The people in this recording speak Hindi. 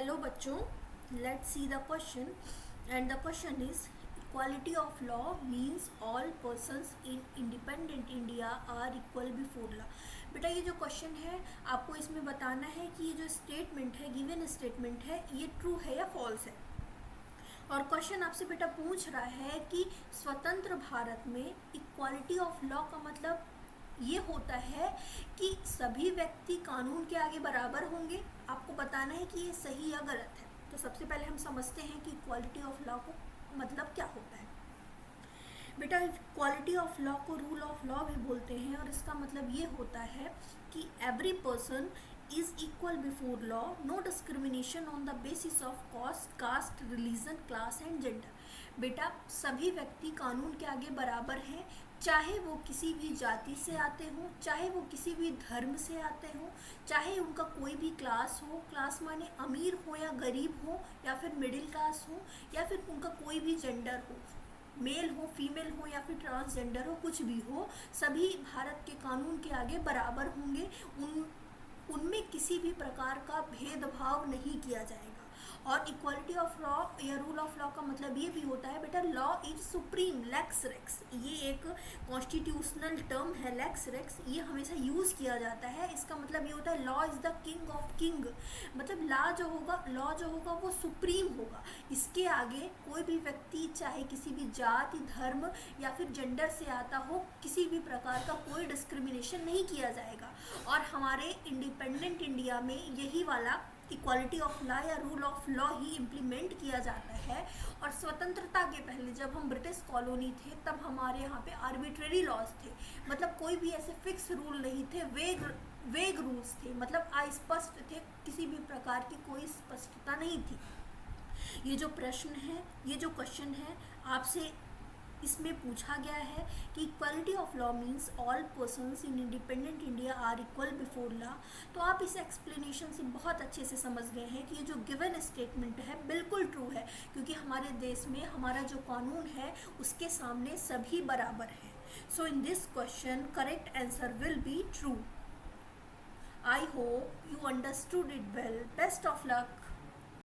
Hello बच्चों, let's see the question and the question is equality of law means all persons in independent India are equal before law। बेटा ये जो क्वेश्चन है आपको इसमें बताना है कि ये जो स्टेटमेंट है गिवन स्टेटमेंट है ये ट्रू है या फॉल्स है। और क्वेश्चन आपसे बेटा पूछ रहा है कि स्वतंत्र भारत में इक्वालिटी ऑफ लॉ का मतलब ये होता है कि सभी व्यक्ति कानून के आगे बराबर होंगे। आपको बताना है कि ये सही या गलत है। तो सबसे पहले हम समझते हैं कि इक्वालिटी ऑफ लॉ को मतलब क्या होता है। बेटा इक्वालिटी ऑफ लॉ को रूल ऑफ लॉ भी बोलते हैं और इसका मतलब ये होता है कि every person is equal before law, no discrimination on the basis of caste, religion, class and gender. बेटा सभी व्यक्ति कानून के आगे बराबर हैं, चाहे वो किसी भी जाति से आते हों, चाहे वो किसी भी धर्म से आते हों, चाहे उनका कोई भी क्लास हो, क्लास माने अमीर हो या गरीब हो या फिर मिडिल क्लास हो या फिर उनका कोई भी जेंडर हो, मेल हो, फीमेल हो या फिर ट्रांसजेंडर हो, कुछ भी हो, सभी भारत के कानून के आगे बराबर होंगे। उनमें किसी भी प्रकार का भेदभाव नहीं किया जाएगा। और इक्वालिटी ऑफ लॉ या रूल ऑफ लॉ का मतलब ये भी होता है बेटा लॉ इज सुप्रीम लेक्स रेक्स। ये एक कॉन्स्टिट्यूशनल टर्म है लेक्स रेक्स, ये हमेशा यूज़ किया जाता है। इसका मतलब ये होता है law is the king of king, मतलब लॉ जो होगा वो सुप्रीम होगा। इसके आगे कोई भी व्यक्ति चाहे किसी भी जाति, धर्म या फिर जेंडर से आता हो, किसी भी प्रकार का कोई डिस्क्रिमिनेशन नहीं किया जाएगा। और हमारे इंडिपेंडेंट इंडिया में यही वाला इक्वालिटी ऑफ लॉ या rule of law he implement किया जाता है। और स्वतंत्रता के पहले जब हम ब्रिटिश कॉलोनी थे तब हमारे यहाँ पे आर्बिट्रेरी लॉज थे, मतलब कोई भी ऐसे फिक्स रूल नहीं थे, वेग रूल्स थे, मतलब अस्पष्ट थे, किसी भी प्रकार की कोई स्पष्टता नहीं थी। ये जो प्रश्न है, ये जो क्वेश्चन है आपसे इसमें पूछा गया है कि equality of law means all persons in independent India are equal before law. तो आप इस एक्सप्लेनेशन से बहुत अच्छे से समझ गए हैं कि ये जो गिवन स्टेटमेंट है बिल्कुल ट्रू है, क्योंकि हमारे देश में हमारा जो कानून है उसके सामने सभी बराबर हैं। So in this question correct answer will be true. I hope you understood it well. Best of luck.